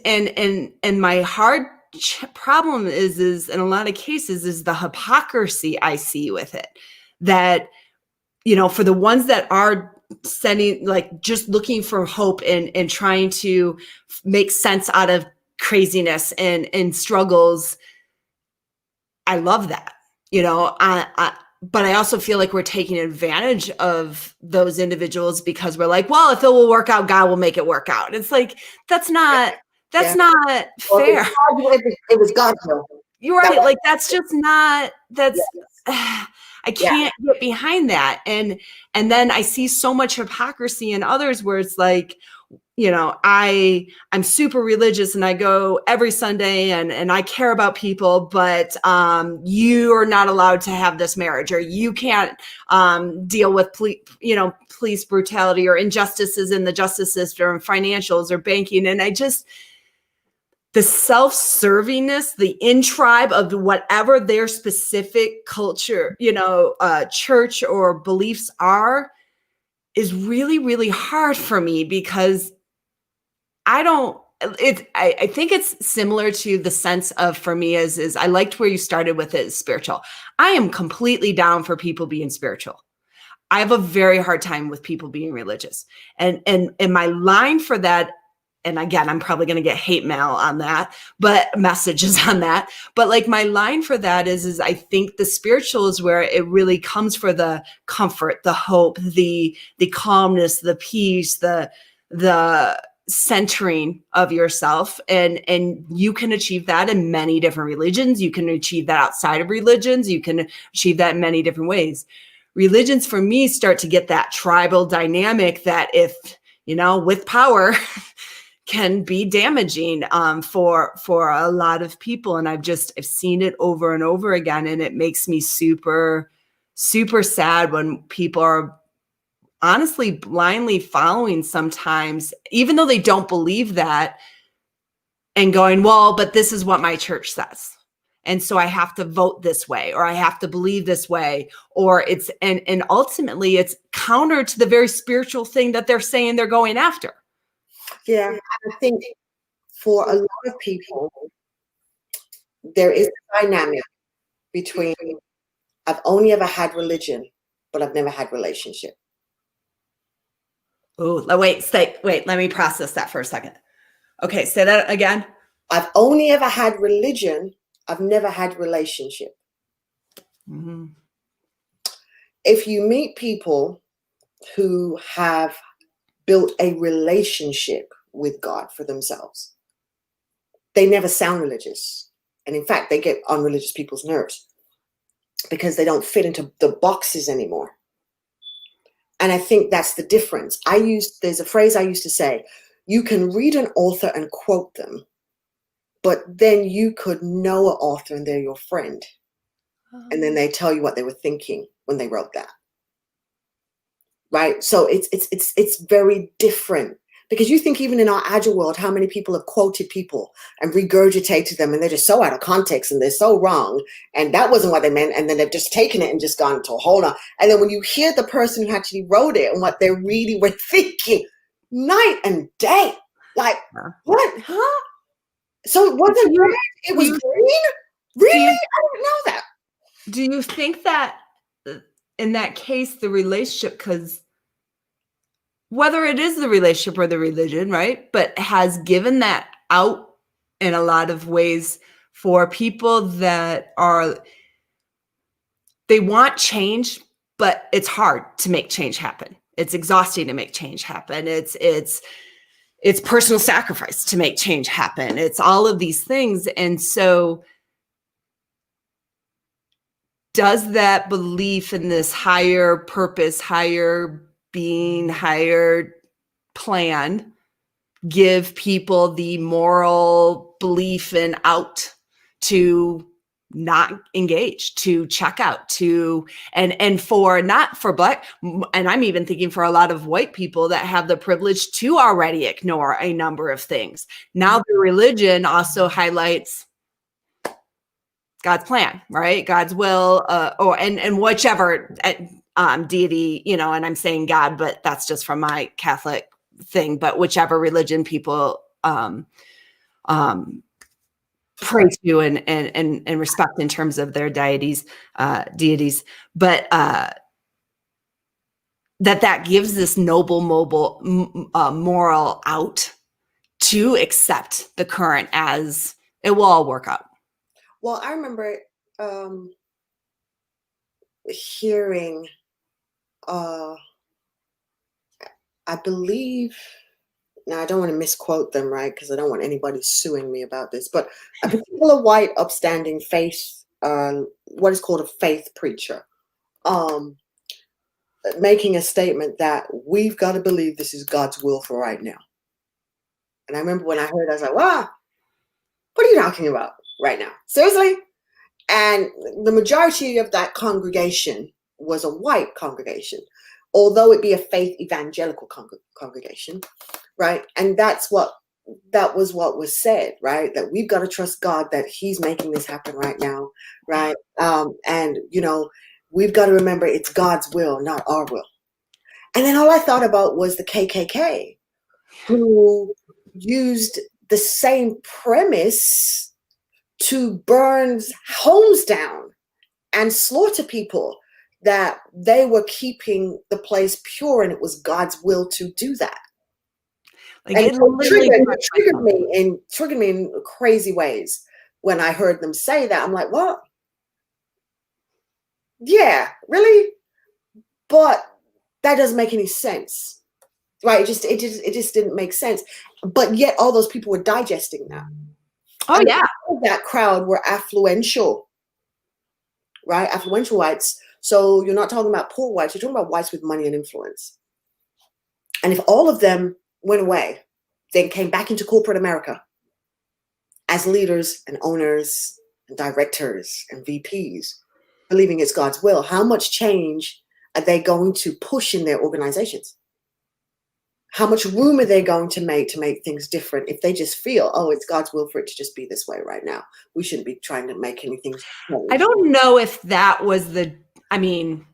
my hard problem is in a lot of cases is the hypocrisy I see with it, that, for the ones that are sending, like, just looking for hope and trying to make sense out of craziness and struggles. I love that, but I also feel like we're taking advantage of those individuals because we're like, well, if it will work out, God will make it work out. It's like, that's not fair. It was God's will. You're right. Like, that's just not, I can't get behind that. And then I see so much hypocrisy in others where it's like, I'm super religious and I go every Sunday and I care about people, but you are not allowed to have this marriage, or you can't deal with police brutality or injustices in the justice system, financials or banking. And the self-servingness, the in-tribe of whatever their specific culture, church or beliefs are, is really, really hard for me because I think it's similar to the sense of, for me, is I liked where you started with it, spiritual. I am completely down for people being spiritual. I have a very hard time with people being religious. And my line for that, and again, I'm probably going to get hate mail on that, but messages on that. But like, my line for that is I think the spiritual is where it really comes for the comfort, the hope, the calmness, the peace, the centering of yourself, and you can achieve that in many different religions. You can achieve that outside of religions. You can achieve that in many different ways. Religions for me start to get that tribal dynamic that, if with power, can be damaging for a lot of people. And I've seen it over and over again, and it makes me super, super sad when people are honestly blindly following sometimes, even though they don't believe that, and going, well, but this is what my church says, and so I have to vote this way, or I have to believe this way, or it's and ultimately it's counter to the very spiritual thing that they're saying they're going after. Yeah, I think for a lot of people, there is a dynamic between I've only ever had religion, but I've never had relationship. Oh, wait, let me process that for a second. Okay, say that again. I've only ever had religion. I've never had relationship. Mm-hmm. If you meet people who have built a relationship with God for themselves, they never sound religious. And in fact, they get on religious people's nerves because they don't fit into the boxes anymore. And I think that's the difference. There's a phrase I used to say, you can read an author and quote them, but then you could know an author and they're your friend. And then they tell you what they were thinking when they wrote that. Right? So it's very different, because you think even in our agile world, how many people have quoted people and regurgitated them, and they're just so out of context and they're so wrong, and that wasn't what they meant, and then they've just taken it and just gone to hold on. And then when you hear the person who actually wrote it and what they really were thinking, night and day, like, what? Huh? So it wasn't red, it was green? Really? I didn't know that. Do you think that in that case, the relationship, because whether it is the relationship or the religion, right, but has given that out in a lot of ways for people that they want change, but it's hard to make change happen. It's exhausting to make change happen. It's personal sacrifice to make change happen. It's all of these things. And so does that belief in this higher purpose, higher being, higher plan give people the moral belief and out to not engage, to check out, to and for not for Black, and I'm even thinking for a lot of white people that have the privilege to already ignore a number of things. Now the religion also highlights God's plan, right? God's will, and whichever deity, and I'm saying God, but that's just from my Catholic thing. But whichever religion people pray to and respect in terms of their deities, but that gives this noble, moral out to accept the current as it will all work out. Well, I remember hearing, I believe, now I don't want to misquote them, right? Because I don't want anybody suing me about this, but a particular white upstanding faith, what is called a faith preacher, making a statement that we've got to believe this is God's will for right now. And I remember when I heard, I was like, wow, what are you talking about right now? Seriously? And the majority of that congregation was a white congregation, although it be a faith evangelical congregation, right? And that was what was said, right? That we've got to trust God that He's making this happen right now, right? And we've got to remember it's God's will, not our will. And then all I thought about was the KKK, who used the same premise to burn homes down and slaughter people, that they were keeping the place pure and it was God's will to do that. Like, and it triggered me in crazy ways when I heard them say that. I'm like, what? Yeah, really? But that doesn't make any sense, right? It just didn't make sense. But yet all those people were digesting that. Oh, and yeah. that crowd were affluential, right? Affluential whites. So you're not talking about poor whites, you're talking about whites with money and influence. And if all of them went away, then came back into corporate America as leaders and owners and directors and VPs, believing it's God's will, how much change are they going to push in their organizations? How much room are they going to make things different if they just feel, oh, it's God's will for it to just be this way right now? We shouldn't be trying to make anything change. I don't know if that was I mean,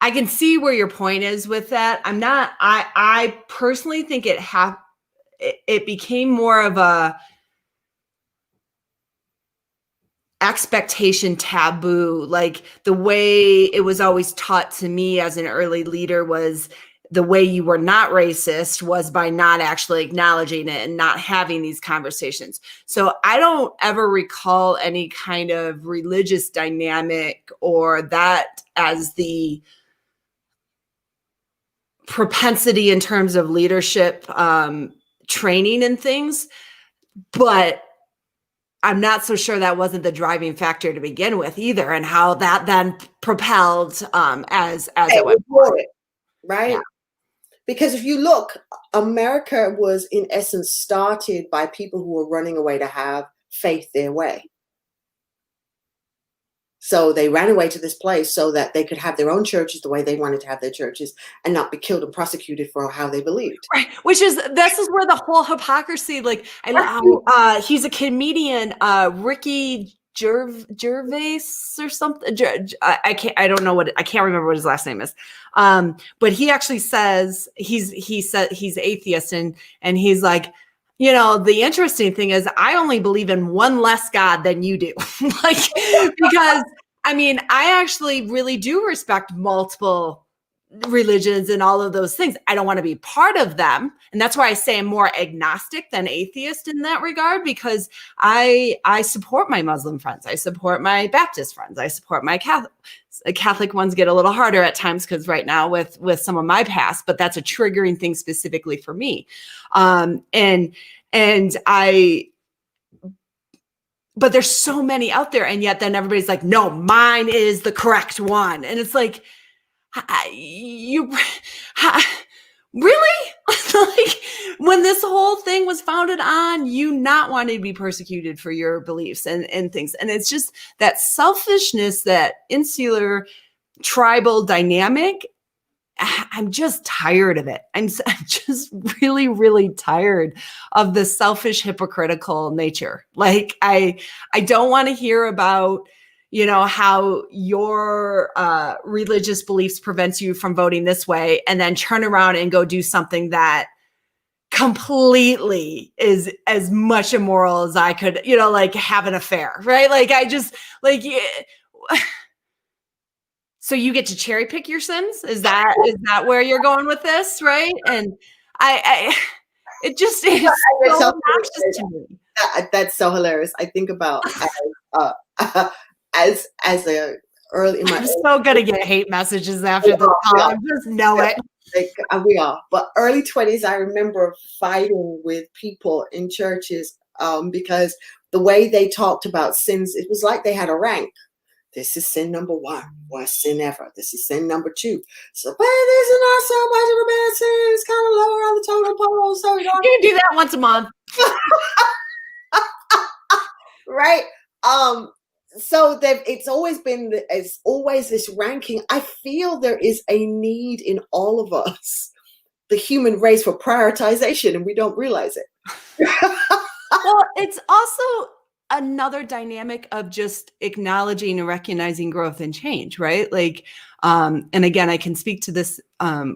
I can see where your point is with that. I personally think it became more of a expectation taboo. Like the way it was always taught to me as an early leader was the way you were not racist was by not actually acknowledging it and not having these conversations. So I don't ever recall any kind of religious dynamic or that as the propensity in terms of leadership training and things. But I'm not so sure that wasn't the driving factor to begin with either, and how that then propelled as it went forward. Right? Yeah. Because if you look, America was in essence started by people who were running away to have faith their way. So they ran away to this place so that they could have their own churches the way they wanted to have their churches and not be killed and prosecuted for how they believed. Right. This is where the whole hypocrisy, like he's a comedian, Ricky Gervais or something. I can't remember what his last name is. But he actually says he's atheist and he's like, you know, the interesting thing is I only believe in one less God than you do. Like, because I mean, I actually really do respect multiple religions and all of those things. I don't want to be part of them. And that's why I say I'm more agnostic than atheist in that regard, because I support my Muslim friends. I support my Baptist friends. I support my Catholic ones get a little harder at times because right now with some of my past, but that's a triggering thing specifically for me. But there's so many out there. And yet then everybody's like, no, mine is the correct one. And it's like, really? Like when this whole thing was founded on you not wanting to be persecuted for your beliefs and things. And it's just that selfishness, that insular tribal dynamic. I'm just tired of it. I'm just really, really tired of the selfish, hypocritical nature. Like I don't want to hear about, you know, how your religious beliefs prevents you from voting this way and then turn around and go do something that completely is as much immoral as I could, you know, like have an affair, right? Like I just like, so you get to cherry pick your sins? Is that where you're going with this, right? And it just is so obnoxious to me. That's so hilarious. I think about as a early. I'm so gonna get hate messages after this call. I just know it. Like, we are, but early 20s, I remember fighting with people in churches because the way they talked about sins, it was like they had a rank. This is sin number 1, worst sin ever. This is sin number 2. So, but this is not so much of a bad sin. It's kind of lower on the totem pole. So you can do that once a month, right? So it's always this ranking. I feel there is a need in all of us, the human race, for prioritization, and we don't realize it. Well, it's also another dynamic of just acknowledging and recognizing growth and change, right? Like, and again, I can speak to this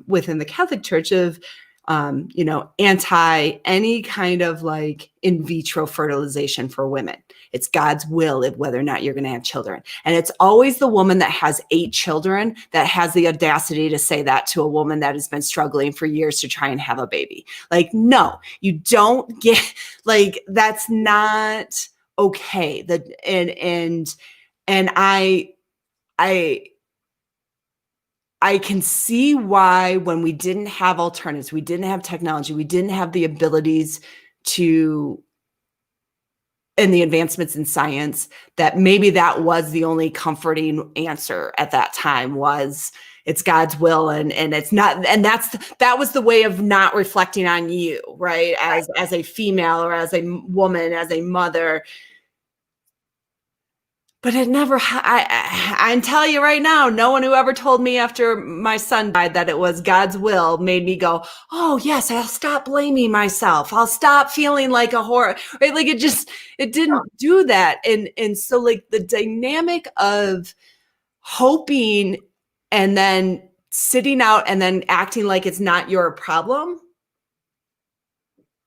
within the Catholic Church of, you know, anti any kind of like in vitro fertilization for women. It's God's will of whether or not you're going to have children. And it's always the woman that has 8 children that has the audacity to say that to a woman that has been struggling for years to try and have a baby. Like, no, you don't get, like, that's not okay. And I I can see why when we didn't have alternatives, we didn't have technology, we didn't have the abilities to, and the advancements in science, that maybe that was the only comforting answer at that time, was it's God's will, and it's not, and that was the way of not reflecting on you, right? As a female, or as a woman, as a mother. But it never, I tell you right now, no one who ever told me after my son died that it was God's will made me go, oh yes, I'll stop blaming myself. I'll stop feeling like a horror, right? Like it didn't do that. And so like the dynamic of hoping and then sitting out and then acting like it's not your problem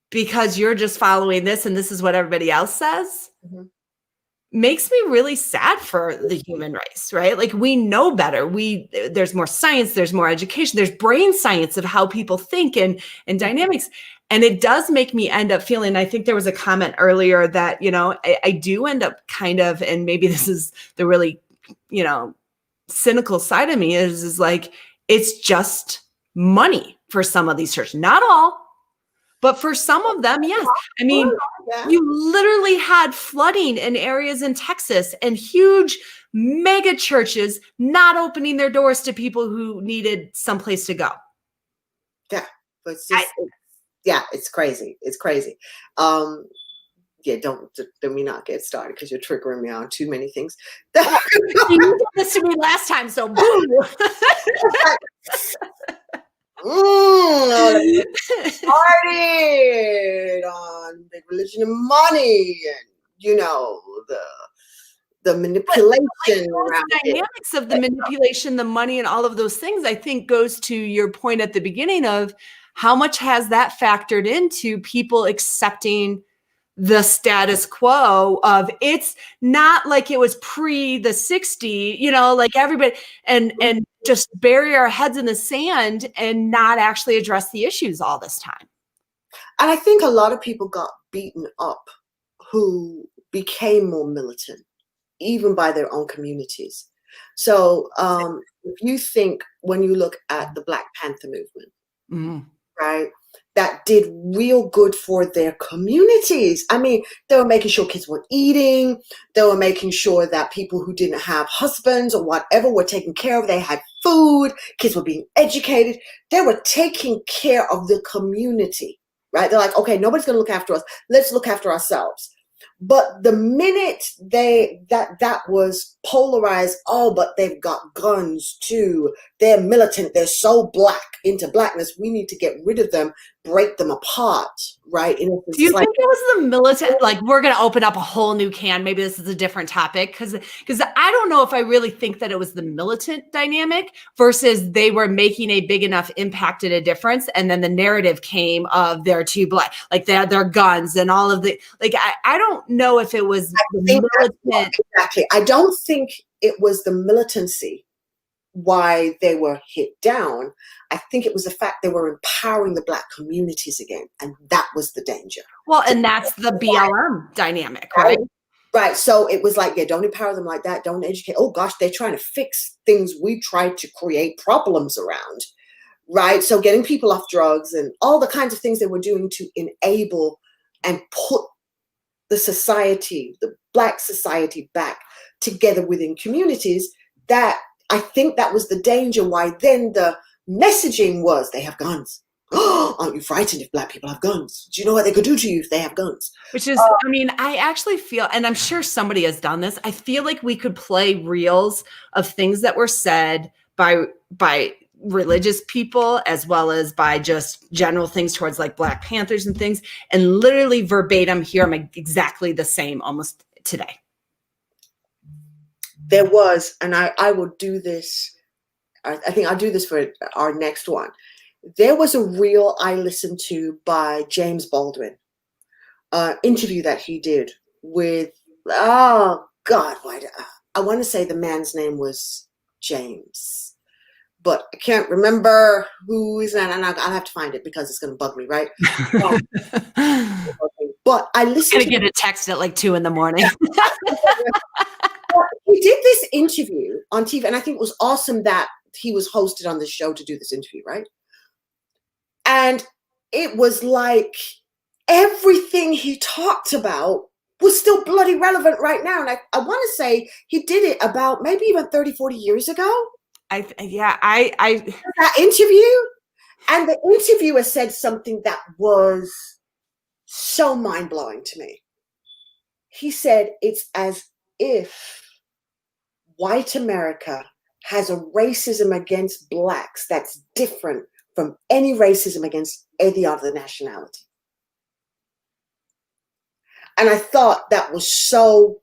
because you're just following this and this is what everybody else says. Mm-hmm. Makes me really sad for the human race, right? Like we know better. There's more science, there's more education, there's brain science of how people think and dynamics. And it does make me end up feeling, I think there was a comment earlier that, you know, I do end up kind of, and maybe this is the really, you know, cynical side of me is like, it's just money for some of these churches, not all. But for some of them, yes. I mean, you literally had flooding in areas in Texas and huge mega churches not opening their doors to people who needed someplace to go. Yeah, but it's just, it's crazy. It's crazy. Don't let me not get started because you're triggering me on too many things. You did this to me last time, so boom. Partied on big religion and money, and you know the manipulation around the dynamics of the manipulation, the money, and all of those things. I think goes to your point at the beginning of how much has that factored into people accepting the status quo of it's not like it was pre the 60, you know, like everybody and just bury our heads in the sand and not actually address the issues all this time. And I think a lot of people got beaten up who became more militant, even by their own communities. So if you think, when you look at the Black Panther movement, right, that did real good for their communities. I mean, they were making sure kids were eating. They were making sure that people who didn't have husbands or whatever were taken care of. They had food. Kids were being educated. They were taking care of the community, right? They're like, okay, nobody's going to look after us. Let's look after ourselves. But the minute that was polarized, oh, but they've got guns too. They're militant. They're so black, into blackness. We need to get rid of them, break them apart, right? Do you think it was the militant? Like, we're going to open up a whole new can. Maybe this is a different topic because I don't know if I really think that it was the militant dynamic versus they were making a big enough impact and a difference. And then the narrative came of they're too black, like they had their guns and all of the, like, I don't know if it was the militant. Exactly. I don't think it was the militancy why they were hit down. I think it was the fact they were empowering the Black communities again, and that was the danger. Well, and that's the BLM dynamic, right? Right. So it was like, yeah, don't empower them like that. Don't educate. Oh gosh, they're trying to fix things we tried to create problems around, right? So getting people off drugs and all the kinds of things they were doing to enable and put the society, the Black society, back together within communities. That, I think that was the danger why then the messaging was they have guns. Oh, aren't you frightened if Black people have guns? Do you know what they could do to you if they have guns? Which is, I mean, I actually feel, and I'm sure somebody has done this, I feel like we could play reels of things that were said by religious people as well as by just general things towards like Black Panthers and things, and literally verbatim hear them exactly the same almost today. There was, and I will do this, I think I'll do this for our next one. There was a reel I listened to by James Baldwin, interview that he did with, oh God, I want to say the man's name was James, but I can't remember who is that, and I'll have to find it because it's going to bug me, right? But I listened to get a text at like 2 a.m. He did this interview on TV, and I think it was awesome that he was hosted on the show to do this interview, right? And it was like everything he talked about was still bloody relevant right now. And I want to say he did it about maybe even 30, 40 years ago. I That interview. And the interviewer said something that was so mind-blowing to me. He said, it's as if white America has a racism against blacks that's different from any racism against any other nationality. And I thought that was so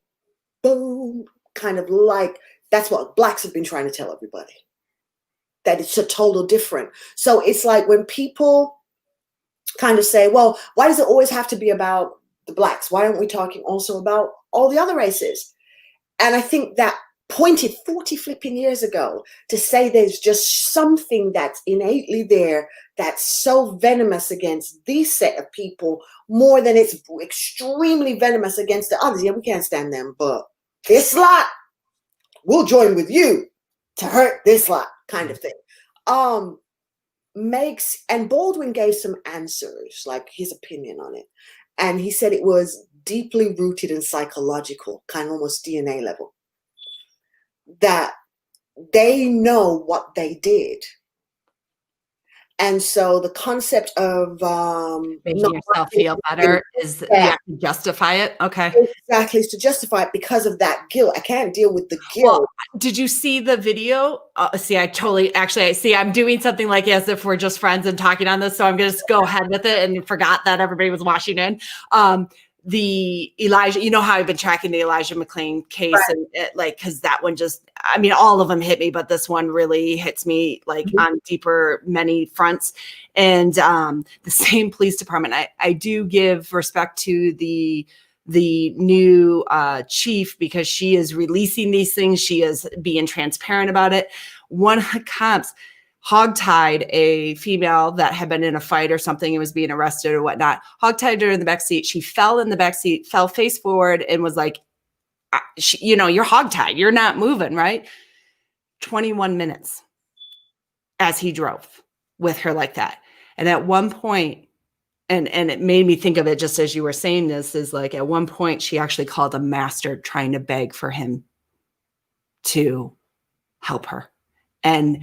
boom, kind of like, that's what blacks have been trying to tell everybody, that it's a total different. So it's like when people kind of say, well, why does it always have to be about the blacks? Why aren't we talking also about all the other races? And I think that pointed 40 flipping years ago to say there's just something that's innately there that's so venomous against this set of people more than it's extremely venomous against the others. Yeah, we can't stand them, but this lot, we'll join with you to hurt this lot, kind of thing. And Baldwin gave some answers, like his opinion on it. And he said it was deeply rooted in psychological, kind of almost DNA level, that they know what they did. And so the concept of making yourself feel better is you have to justify it. Okay. Exactly. Is to justify it because of that guilt. I can't deal with the guilt. Well, did you see the video? See, I'm doing something like as if we're just friends and talking on this. So I'm going to go ahead with it and forgot that everybody was watching in. The Elijah, you know how I've been tracking the Elijah McClain case, right. And it, like, cause that one just, I mean, all of them hit me, but this one really hits me like on deeper, many fronts. And the same police department, I do give respect to the new chief, because she is releasing these things. She is being transparent about it. One of the cops hogtied a female that had been in a fight or something and was being arrested or whatnot, hogtied her in the back seat. She fell in the back seat, fell face forward, and was like, you're hogtied. You're not moving, right? 21 minutes as he drove with her like that. And at one point, and it made me think of it just as you were saying this, is like at one point she actually called a master trying to beg for him to help her. And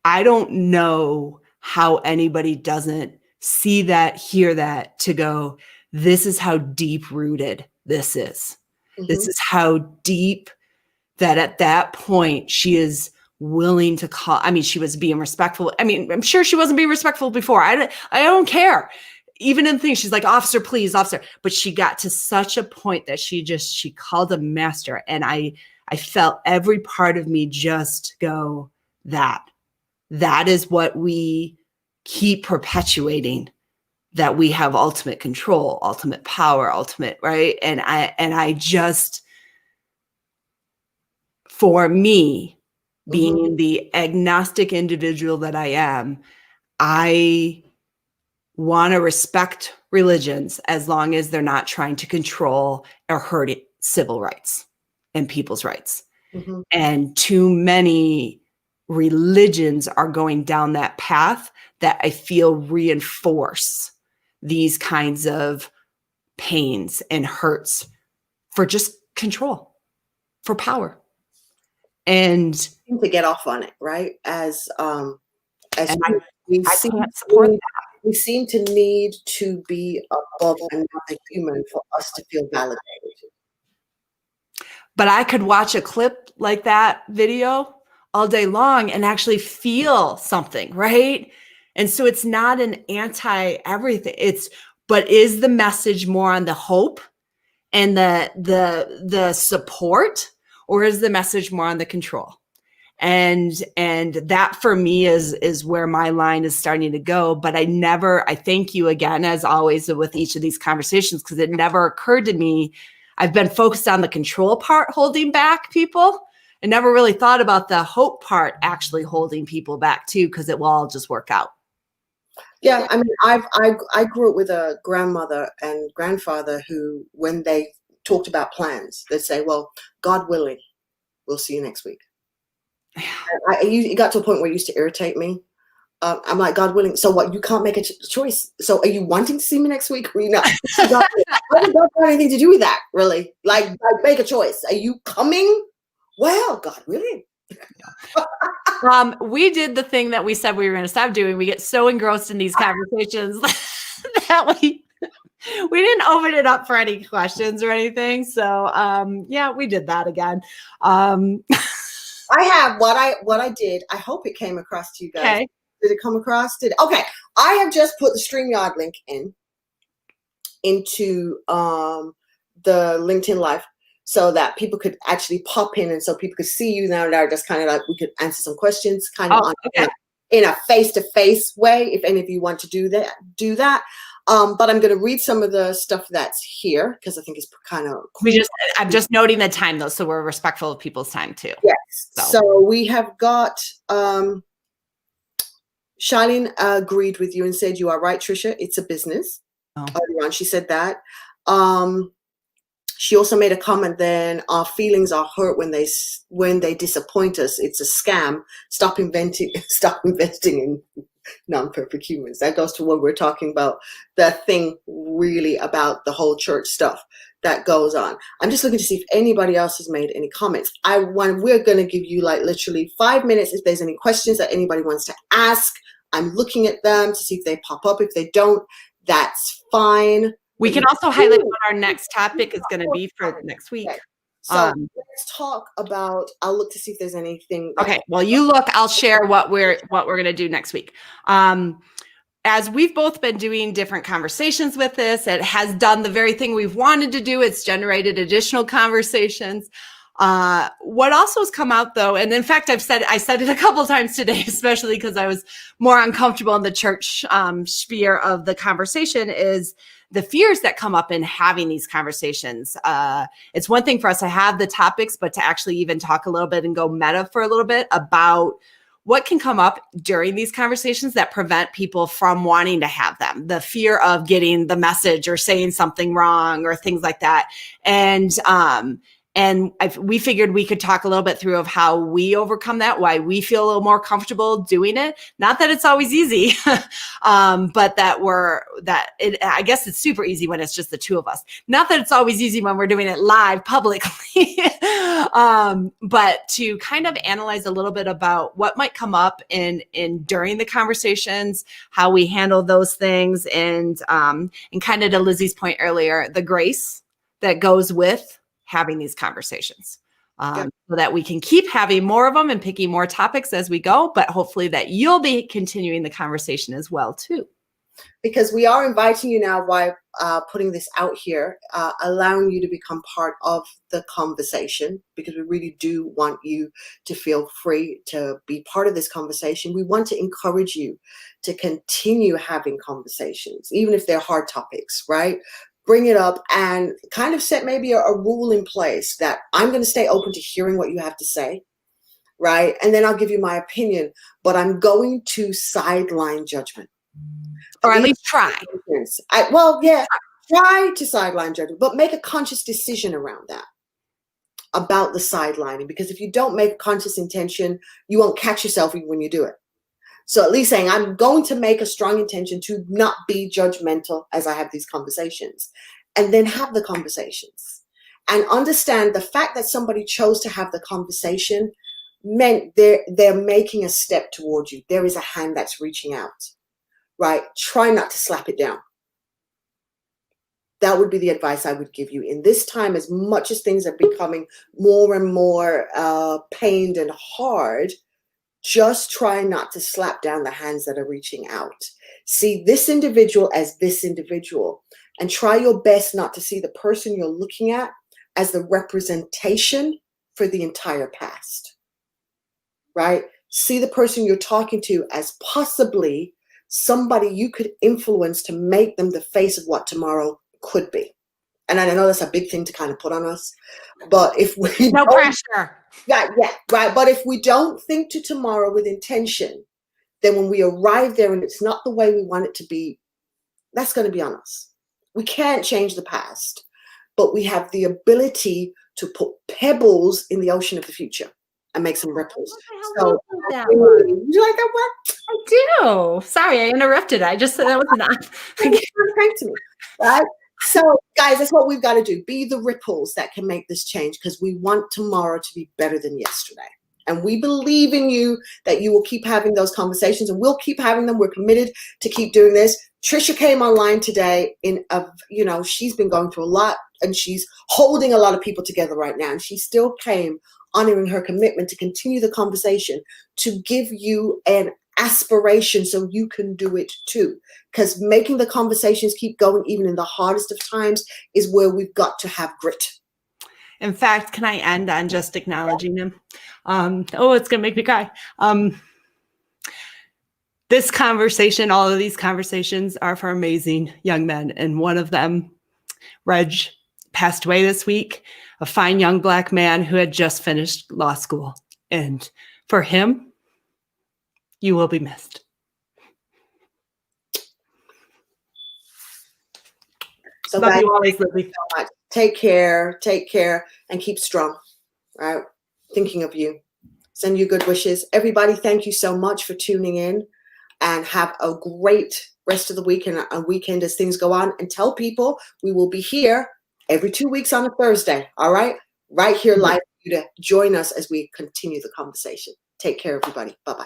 I don't know how anybody doesn't see that, hear that, to go, this is how deep rooted this is. Mm-hmm. This is how deep that at that point she is willing to call. I mean, she was being respectful. I mean, I'm sure she wasn't being respectful before. I don't care. Even in things, she's like, officer, please, officer. But she got to such a point that she called a master. And I felt every part of me just go, that is what we keep perpetuating, that we have ultimate control, ultimate power, ultimate, right? And I just, for me, being the agnostic individual that I am, I want to respect religions as long as they're not trying to control or hurt civil rights and people's rights. Mm-hmm. And too many religions are going down that path that I feel reinforce these kinds of pains and hurts for just control, for power. And to get off on it, right? As I can't support that. We seem to need to be above another human for us to feel validated. But I could watch a clip like that video all day long and actually feel something, right? And so it's not an anti-everything. But is the message more on the hope and the support, or is the message more on the control? And that for me is where my line is starting to go. But I thank you again, as always, with each of these conversations, because it never occurred to me. I've been focused on the control part, holding back people. I never really thought about the hope part actually holding people back too, because it will all just work out. Yeah, I mean, I grew up with a grandmother and grandfather who, when they talked about plans, they'd say, well, God willing, we'll see you next week. It got to a point where it used to irritate me. I'm like, God willing. So what? You can't make a choice. So are you wanting to see me next week? Or are you not? God, I don't have anything to do with that, really. Like, make a choice. Are you coming? Well, God willing. We did the thing that we said we were going to stop doing. We get so engrossed in these conversations that we didn't open it up for any questions or anything. So yeah, we did that again. I have what I did. I hope it came across to you guys. Okay. Did it come across? Okay. I have just put the StreamYard link into the LinkedIn Live so that people could actually pop in, and so people could see you now. That just kind of like we could answer some questions, kind of in a face-to-face way. If any of you want to do that, do that. But I'm going to read some of the stuff that's here because I think it's kind of cool. I'm just noting the time though, so we're respectful of people's time too. Yes. So we have got Charlene agreed with you and said, you are right, Tricia. It's a business. Earlier on, she said that. She also made a comment then, our feelings are hurt when they disappoint us. It's a scam. Stop investing in non-perfect humans. That goes to what we're talking about, the thing really about the whole church stuff that goes on. I'm just looking to see if anybody else has made any comments. We're going to give you like literally 5 minutes if there's any questions that anybody wants to ask. I'm looking at them to see if they pop up. If they don't, that's fine. We can also highlight what our next topic is going to be for next week. Okay. So let's talk about, I'll look to see if there's anything. Okay. Well, you look, I'll share what we're going to do next week. As we've both been doing different conversations with this, it has done the very thing we've wanted to do. It's generated additional conversations. What also has come out though, and in fact, I said it a couple of times today, especially because I was more uncomfortable in the church sphere of the conversation, is the fears that come up in having these conversations. It's one thing for us to have the topics, but to actually even talk a little bit and go meta for a little bit about what can come up during these conversations that prevent people from wanting to have them. The fear of getting the message or saying something wrong or things like that. And we figured we could talk a little bit through of how we overcome that, why we feel a little more comfortable doing it. Not that it's always easy, but I guess it's super easy when it's just the two of us. Not that it's always easy when we're doing it live publicly, but to kind of analyze a little bit about what might come up in during the conversations, how we handle those things, and kind of to Lizzie's point earlier, the grace that goes with having these conversations so that we can keep having more of them and picking more topics as we go, but hopefully that you'll be continuing the conversation as well too. Because we are inviting you now by putting this out here, allowing you to become part of the conversation, because we really do want you to feel free to be part of this conversation. We want to encourage you to continue having conversations, even if they're hard topics, right? Bring it up and kind of set maybe a rule in place that I'm going to stay open to hearing what you have to say, right? And then I'll give you my opinion, but I'm going to sideline judgment. Or at least try. Try to sideline judgment, but make a conscious decision around that, about the sidelining, because if you don't make a conscious intention, you won't catch yourself even when you do it. So at least saying, I'm going to make a strong intention to not be judgmental as I have these conversations, and then have the conversations and understand the fact that somebody chose to have the conversation meant they're making a step towards you. There is a hand that's reaching out, right? Try not to slap it down. That would be the advice I would give you in this time. As much as things are becoming more and more pained and hard, just try not to slap down the hands that are reaching out. See this individual as this individual, and try your best not to see the person you're looking at as the representation for the entire past, right? See the person you're talking to as possibly somebody you could influence to make them the face of what tomorrow could be. And I know that's a big thing to kind of put on us, but if we no pressure. Yeah, right. But if we don't think to tomorrow with intention, then when we arrive there and it's not the way we want it to be, that's going to be on us. We can't change the past, but we have the ability to put pebbles in the ocean of the future. and make some ripples. I So love that one. would you like that one? I do. Sorry, I interrupted. I just said that was not. Thank to me, right? So, guys, that's what we've got to do. Be the ripples that can make this change, because we want tomorrow to be better than yesterday. And we believe in you, that you will keep having those conversations, and we'll keep having them. We're committed to keep doing this. Tricia came online today she's been going through a lot, and she's holding a lot of people together right now. And she still came honoring her commitment to continue the conversation, to give you an aspiration so you can do it too. Because making the conversations keep going, even in the hardest of times, is where we've got to have grit. In fact, can I end on just acknowledging him? It's going to make me cry. This conversation, all of these conversations are for amazing young men. And one of them, Reg, passed away this week, a fine young Black man who had just finished law school. And for him, you will be missed. So Love guys, you always, Lily. So much. Take care, and keep strong. Right? Thinking of you. Send you good wishes. Everybody, thank you so much for tuning in, and have a great rest of the week and a weekend as things go on. And tell people we will be here every 2 weeks on a Thursday. All right? Right here live for you to join us as we continue the conversation. Take care, everybody. Bye-bye.